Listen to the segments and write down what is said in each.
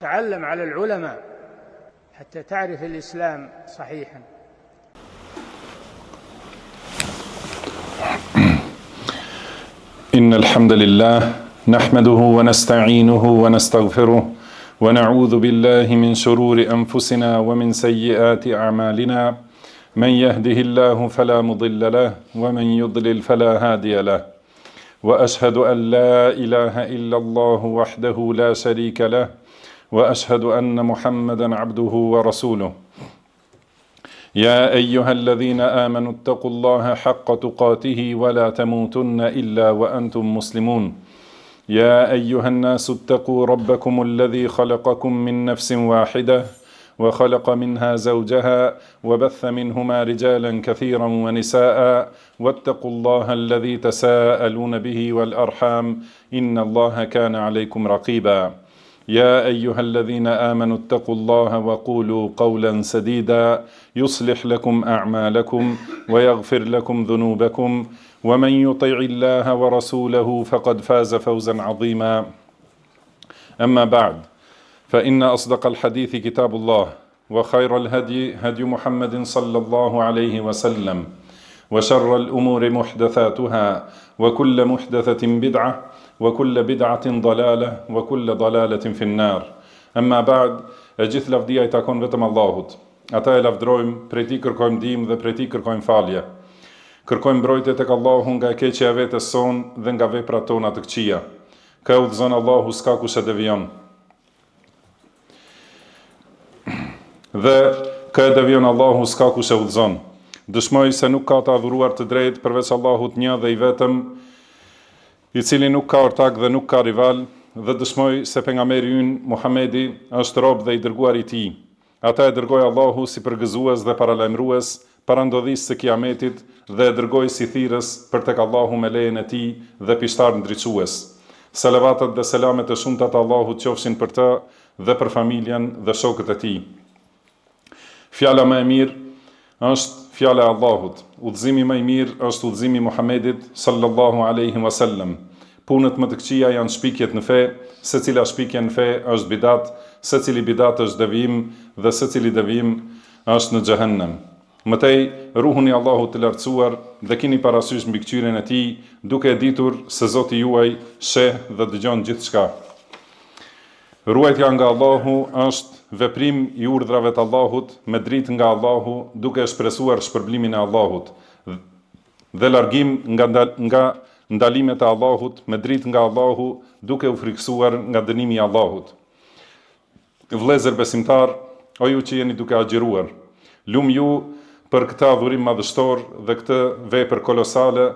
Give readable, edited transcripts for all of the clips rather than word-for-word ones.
تعلم على العلماء حتى تعرف الإسلام صحيحا. إن الحمد لله نحمده ونستعينه ونستغفره ونعوذ بالله من شرور أنفسنا ومن سيئات أعمالنا من يهده الله فلا مضل له ومن يضلل فلا هادي له وأشهد أن لا إله إلا الله وحده لا شريك له وأشهد أن محمدا عبده ورسوله يا أيها الذين آمنوا اتقوا الله حق تقاته ولا تموتن إلا وأنتم مسلمون يا أيها الناس اتقوا ربكم الذي خلقكم من نفس واحدة وخلق منها زوجها وبث منهما رجالا كثيرا ونساء واتقوا الله الذي تساءلون به والأرحام إن الله كان عليكم رقيبا يا أيها الذين آمنوا اتقوا الله وقولوا قولا سديدا يصلح لكم أعمالكم ويغفر لكم ذنوبكم ومن يطع الله ورسوله فقد فاز فوزا عظيما أما بعد فإن أصدق الحديث كتاب الله وخير الهدي هدي محمد صلى الله عليه وسلم وشر الأمور محدثاتها وكل محدثة بدعة وكل بدعة ضلالة وكل ضلالة في النار أما بعد gjithë lavdia I takon vetëm Allahut. Ata e lavdrojmë, prej Tij kërkojmë ndihmë dhe prej Tij kërkojmë falje. Kërkojmë mbrojtje tek Allahu nga e keqja e vetes sonë dhe nga veprat tona të këqija. Kë udhëzon Allahu s'ka kush e devijon. Dhe kë e devijon Allahu s'ka kush e udhëzon. Dëshmoj se nuk ka të adhuruar të drejtë përveç Allahut një dhe I vetëm, I cili nuk ka ortak dhe nuk ka rival, dhe dëshmoj se pejgamberi ynë Muhamedi është rob dhe I dërguar I Tij. Ata e dërgoi Allahu si përgëzues dhe paralajmërues para ndodhisë së Kiametit dhe e dërgoi si thirrës për tek Allahu me lejen e Tij dhe pishtar ndriçues. Salavatet dhe selamet e shumta të Allahut qofshin për të dhe për familjen dhe shokët e Tij. Fjala më e mirë është fjala e Allahut. Udhëzimi më I mirë është udhëzimi I Muhamedit sallallahu alaihi wasallam. Punët më të këqija janë shpikjet në fe, secila shpikje në fe është bidat, secili bidat është devijim dhe secili devijim është në xhehenem. Mëtej ruhuni Allahut të lartësuar dhe kini parasysh mbi këqyrjen e Tij, duke e ditur se Zoti juaj sheh dhe dëgjon gjithçka. Ruajtja nga Allahu është veprim I urdhrave të Allahut me dritë nga Allahu, duke shpresuar shpërblimin e Allahut, dhe largim nga ndalimet e Allahut me dritë nga Allahu, duke u frikësuar nga dënimi I Allahut. Vëllezër besimtar, o ju që jeni duke agjeruar, lum ju për këtë adhurim madhështor dhe këtë vepër kolosale,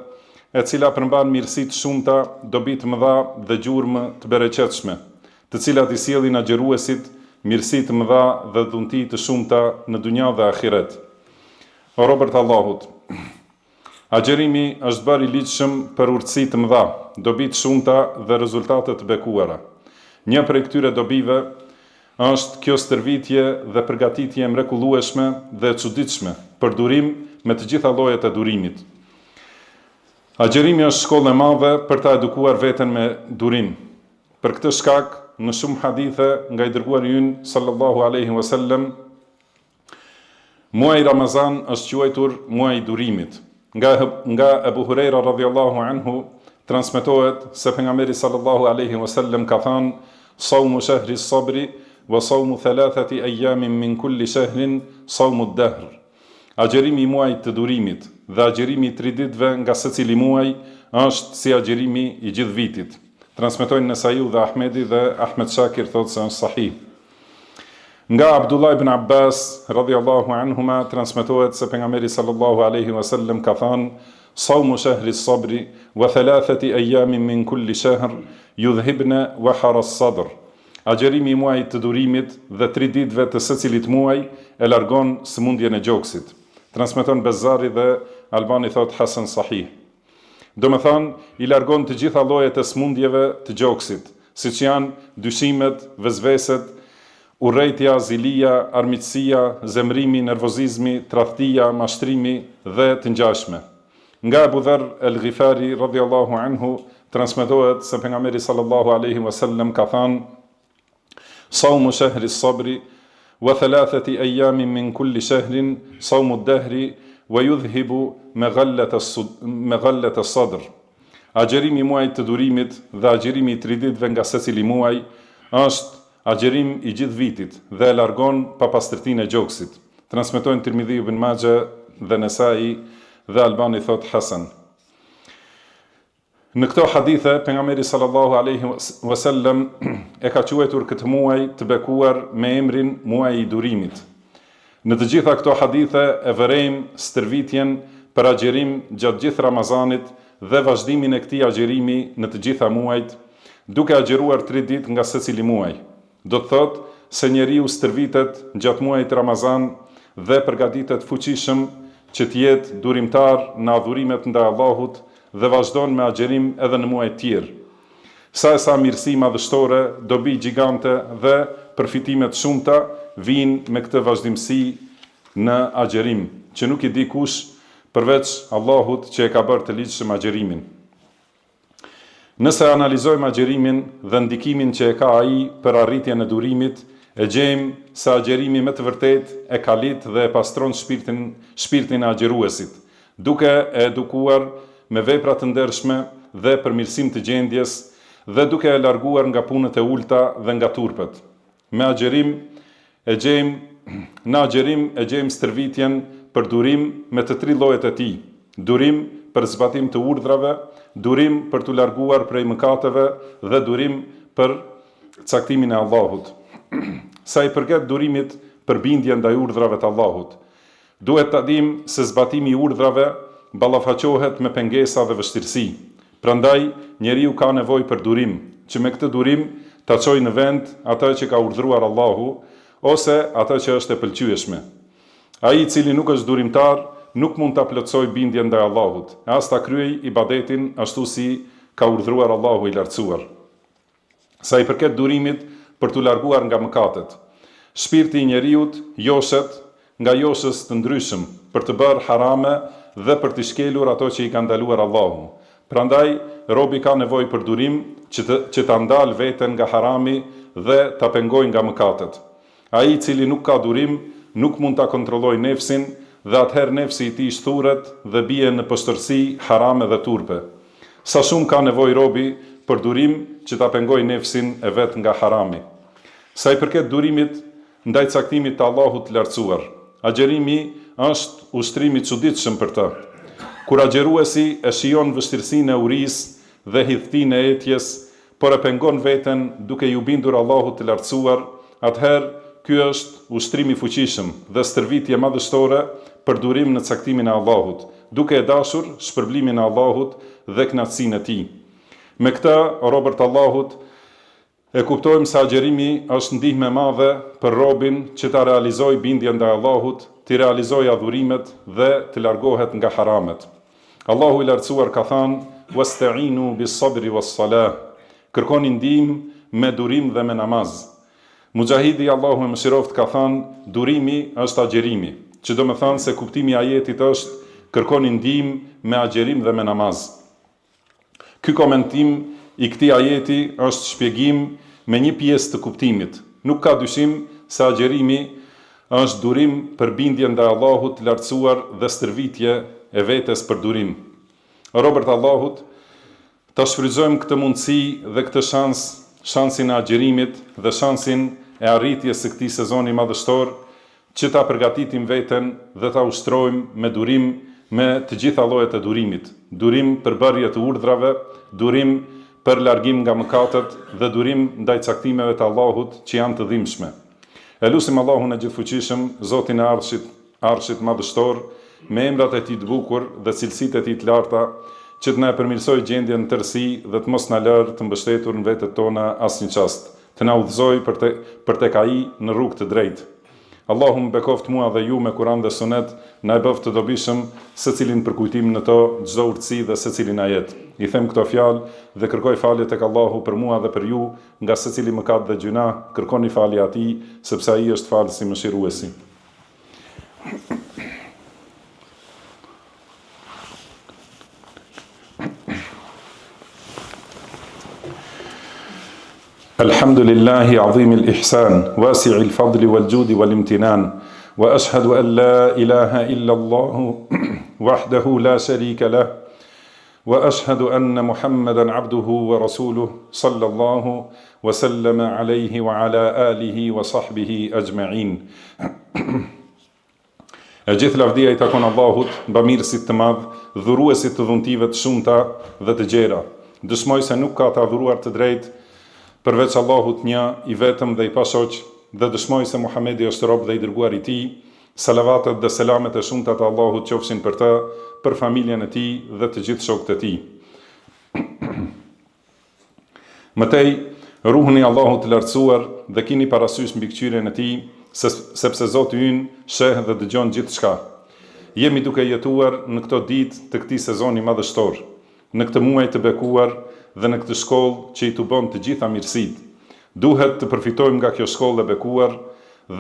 e cila përmban mirësi të shumta, dobi të mëdha dhe gjurmë të bereqetshme, të cilat I sjellin agjeruesit mirësi të mëdha dhe dhunti të shumta në dunja dhe ahiret. O robërt Allahut, agjerimi është bërë I ligjshëm për urtësi të mëdha, dobi të shumta dhe rezultate të bekuara. Një prej këtyre dobive është kjo stërvitje dhe përgatitje mrekullueshme dhe e çuditshme për durim me të gjitha llojet e durimit. Agjerimi është shkollë e madhe për ta edukuar veten me durim. Për këtë shkak, në shumë hadithe nga I dërguari ynë sallallahu alaihi wasallam, muaji Ramazan është quajtur muaji I durimit. Nga Abu Huraira radhiyallahu anhu transmetohet se pejgamberi sallallahu alaihi wasallam ka thënë: "Sawmu shahri as-sabri wa sawmu thalathati ayamin min kulli shahrin sawmu ad-dahr." Agjerimi I muajit të durimit dhe agjerimi I 3 ditëve nga secili muaj është si agjerimi I gjithë vitit. Transmetojnë Nesaiu dhe Ahmedi dhe Ahmed Shakir thotë se është sahih. Nga Abdullah ibn Abbas radhiyallahu anhuma transmetohet se pejgamberi sallallahu alaihi wasallam ka thënë: "Sawmu shahri as-sabri wa thalathati ayamin min kulli shahr yudhhibna wahara as-sadr." Agjerimi I muajit të durimit dhe 3 ditëve të secilit muaj e largon sëmundjen e gjoksit. Transmeton Bezzari dhe Albani thotë hasan sahih. Do me thënë, I largon të gjitha llojet e smundjeve të gjoksit, siç janë dyshimet, vezveset, urrejtja, zilia, armiqësia, zemrimi, nervozizmi, tradhtia, mashtrimi dhe të ngjashme. Nga Abu Dharr el-Ghifari radhiyallahu anhu transmetohet se pejgamberi sallallahu alaihi wasallam ka thënë: Saumu shahri sabri, wa thalathati ayamin min kulli shahrin, saumu dahri, wa yudhhibu meghallat as-sadr. Agjerimi muajit të durimit dhe agjerimi i 3 ditëve nga secili muaj është agjerim i gjithë vitit dhe e largon papastërtinë e gjoksit. Transmetojnë Tirmidhiu, Ibn Majah dhe Nesai dhe Albani thot hasan. Në këto hadithe pejgamberi sallallahu alaihi wasallam e ka quajtur këtë muaj të bekuar me emrin muaji i durimit. Në të gjitha këto hadithe e vërejmë stërvitjen për agjerim gjatë gjithë Ramazanit dhe vazhdimin e këtij agjerimi në të gjitha muajt, duke agjeruar 3 ditë nga secili muaj. Do të thotë se njeriu stërvitet gjatë muajit Ramazan dhe përgatitet fuqishëm që të jetë durimtar në adhurimet ndaj Allahut dhe vazhdon me agjerim edhe në muaj tjerë. Sa mirësi madhështore, dobi gjigante dhe përfitimet shumëta vijnë me këtë vazhdimsi në agjerim, që nuk i di kush përveç Allahut që e ka bërë të ligjshëm agjerimin. Nëse analizojmë agjerimin dhe ndikimin që e ka ai për arritjen e durimit, e gjejmë se agjerimi me të vërtet e kalit dhe e pastron shpirtin e agjeruesit, duke e edukuar me vepra të ndershme dhe përmirësim të gjendjes dhe duke e larguar nga punët e ulta dhe nga turpet. Në agjerim e gjejmë stërvitjen për durim me të 3 llojet e tij: durim për zbatim të urdhrave, durim për të larguar prej mëkateve dhe durim për caktimin e Allahut. Sa i përket durimit për bindje ndaj urdhrave të Allahut, duhet ta dimë se zbatimi i urdhrave ballafaqohet me pengesa dhe vështirësi. Prandaj njeriu ka nevojë për durim, që me këtë durim ta çojë në vend atë që ka urdhëruar Allahu ose atë që është e pëlqyeshme. Ai i cili nuk është durimtar nuk mund ta plotësojë bindjen ndaj Allahut, as ta kryej ibadetin ashtu si ka urdhëruar Allahu i lartësuar. Sa i përket durimit për t'u larguar nga mëkatet, shpirti i njeriut joshet nga joshës të ndryshëm për të bërë harame dhe për të shkelur ato që i ka ndaluar Allahu. Prandaj robi ka nevojë për durim që ta ndal veten nga harami dhe ta pengojë nga mëkatet. Ai i cili nuk ka durim nuk mund ta kontrollojë nefsin dhe atëherë nefsi i tij shthuret dhe bie në poshtërsi harame dhe turpe. Sa shumë ka nevojë robi për durim që ta pengojë nefsin e vet nga harami. Sa i përket durimit ndaj caktimit të Allahut të lartësuar, agjerimi është ushtrim i çuditshëm për të. Kur agjeruesi e shijon vështirësinë e urisë dhe hidhtinë e etjes, por e pengon veten duke ju bindur Allahut të lartësuar, atëherë ky është ushtrim i fuqishëm dhe stërvitje madhështore për durim në caktimin e Allahut, duke e dashur shpërblimin e Allahut dhe kënaqësinë e tij. Me këtë, o robërt të Allahut, e kuptojmë se agjerimi është ndihmë e madhe për robin që ta realizojë bindjen ndaj Allahut, të realizojë adhurimet dhe të largohet nga haramet. Allahu i lartësuar ka thënë: "Wasta'inu bis-sabri was-salah." Kërkoni ndihmë me durim dhe me namaz. Mujahidi Allahu e mëshiroft ka thënë: "Durimi është agjerimi", që do të thonë se kuptimi i ajetit është kërkoni ndihmë me agjerim dhe me namaz. Ky komentim i këtij ajeti është shpjegim me një pjesë të kuptimit. Nuk ka dyshim se agjerimi është durim për bindje ndaj Allahut të lartësuar dhe stërvitje e vetes për durim. Robërt Allahut, ta shfrytëzojmë këtë mundësi dhe këtë shansin e agjerimit dhe shansin e arritjes së këtij sezoni madhështor, që ta përgatitim veten dhe ta ushtrojmë me durim me të gjitha llojet e durimit. Durim për bërje të urdhrave, durim për largim nga mëkatet dhe durim ndaj caktimeve të Allahut që janë të dhimbshme. E lutim Allahun e gjithfuqishëm, Zotin e Arshit madhështor, me emrat e tij të bukur dhe cilësitë e tij të larta, që të na përmirësojë gjendjen në tërësi dhe të mos na lërë të mbështetur në vetët tona asnjë çast, të na udhëzojë për tek ai në rrugë të drejtë. Allahu më bekoft mua dhe ju me Kur'an dhe Sunet, na e bëft të dobishëm secilin për kujtimin në to, çdo urtësi dhe secilin ajet. I them këto fjalë dhe kërkoj falje tek Allahu për mua dhe për ju, nga secili mëkat dhe gjuna, kërkoni falje atij, sepse ai është falës i mëshiruesi. الحمد لله عظيم الإحسان واسع الفضل والجود والامتنان وأشهد أن لا إله إلا الله وحده لا شريك له وأشهد أن محمدا عبده ورسوله صلى الله وسلم عليه وعلى آله وصحبه أجمعين. E gjithë lavdia I takon Allahut, bamirësit të madh, dhuruesit të dhuntive të shumta dhe të gjera. Dëshmoj se nuk ka të adhuruar të drejtë përveç Allahut një I vetëm dhe I pashoq, dhe dëshmoj se Muhamedi është rob dhe I dërguar I Tij. Salavatet dhe selamet e shumta të Allahut qofshin për të, për familjen e tij dhe të gjithë shokët e tij. Mëtej, ruhuni Allahut të lartësuar dhe kini parasysh mbikëqyrjen e tij, sepse Zoti ynë sheh dhe dëgjon gjithçka. Jemi duke jetuar në këto ditë të këtij sezoni madhështor, në këtë muaj të bekuar dhe në këtë shkollë që I tubon të gjitha mirësitë. Duhet të përfitojmë nga kjo shkollë e bekuar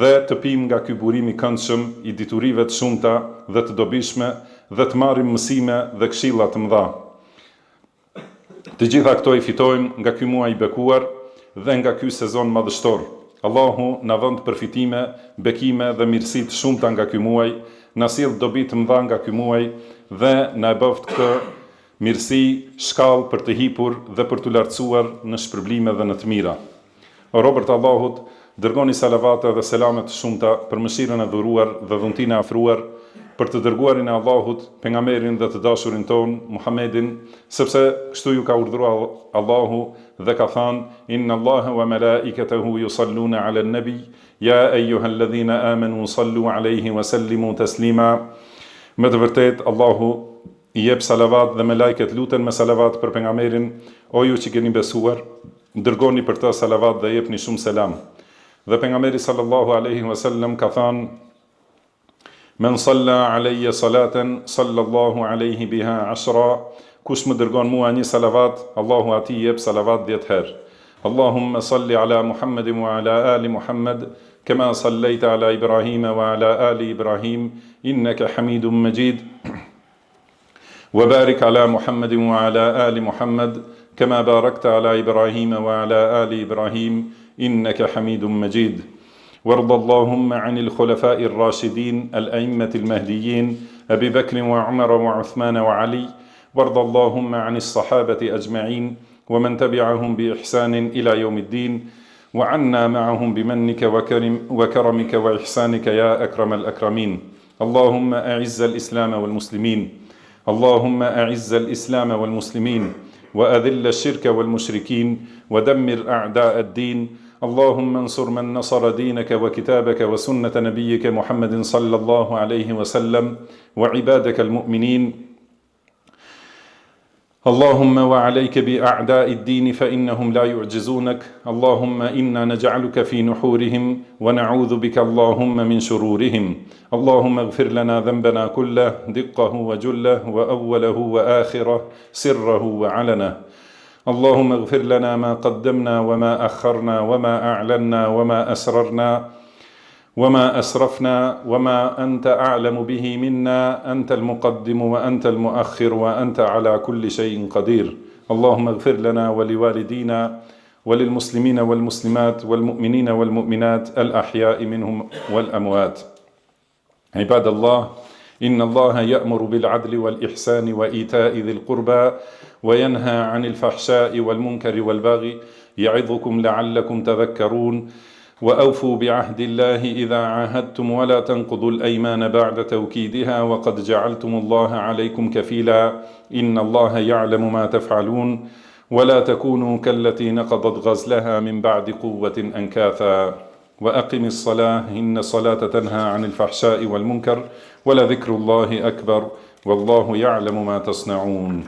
dhe të pim nga ky burim I këndshëm I diturive të shumta dhe të dobishme dhe të marrim mësime dhe këshilla të mëdha. Të gjitha këto I fitojmë nga ky muaj I bekuar dhe nga ky sezon madhështor. Allahu na vënd përfitime, bekime dhe mirësi të shumta nga ky muaj, na sjell dobi të mëdha nga ky muaj dhe na e bëft këtë mirësi shkallë për të hipur dhe për të lartësuar në shpërblime dhe në të mira. O robërt e Allahut, dërgoni salavate dhe selamet të shumta për mëshirën e dhuruar dhe dhuntinë e afruar, për të dërguarin e Allahut, pejgamberin dhe të dashurin ton, Muhammedin, sepse kështu ju ka urdhëruar Allahu dhe ka thënë: Inna Allaha wa malaikatahu yusalluna 'alan nabi, ya ayyuhalladhina amanu sallu 'alayhi wa sallimu taslima. Me të vërtetë Allahu I jep salavat dhe me lajket luten me salavat për pejgamberin, o ju që keni besuar, dërgoni për të salavat dhe jepni shumë selam. Dhe pejgamberi sallallahu alaihi wasallam ka thënë: Men salla alayya salatan sallallahu alaihi biha 10. Kush më dërgon mua një salavat, Allahu atij jep salavat 10 herë. Allahumma salli ala Muhammadin wa ala ali Muhammad, kama sallaita ala Ibrahim wa ala ali Ibrahim, innaka Hamidum Majid. وبارك على محمد وعلى آل محمد كما باركت على إبراهيم وعلى آل إبراهيم إنك حميد مجيد. وارض اللهم عن الخلفاء الراشدين الأئمة المهديين أبي بكر وعمر وعثمان وعلي. وارض اللهم عن الصحابة أجمعين ومن تبعهم بإحسان إلى يوم الدين وعنا معهم بمنك وكرمك وإحسانك يا أكرم الأكرمين. اللهم أعز الإسلام والمسلمين. اللهم أعز الإسلام والمسلمين وأذل الشرك والمشركين ودمر أعداء الدين. اللهم انصر من نصر دينك وكتابك وسنة نبيك محمد صلى الله عليه وسلم وعبادك المؤمنين. اللهم وعليك بأعداء الدين فإنهم لا يعجزونك. اللهم إنا نجعلك في نحورهم ونعوذ بك اللهم من شرورهم. اللهم اغفر لنا ذنبنا كله دقه وجله وأوله وآخره سره وعلنه. اللهم اغفر لنا ما قدمنا وما أخرنا وما أعلنا وما أسررنا وما أسرفنا وما أنت أعلم به منا. أنت المقدم وأنت المؤخر وأنت على كل شيء قدير. اللهم اغفر لنا ولوالدينا وللمسلمين والمسلمات والمؤمنين والمؤمنات الأحياء منهم والأموات. عباد الله، إن الله يأمر بالعدل والإحسان وإيتاء ذي القربى وينهى عن الفحشاء والمنكر والبغي يعظكم لعلكم تذكرون. وأوفوا بعهد الله إذا عاهدتم ولا تنقضوا الأيمان بعد توكيدها وقد جعلتم الله عليكم كفيلا. إن الله يعلم ما تفعلون. ولا تكونوا كالتي نقضت غزلها من بعد قوة أنكاثا. وأقم الصلاة إن الصلاة تنهى عن الفحشاء والمنكر ولذكر الله أكبر والله يعلم ما تصنعون.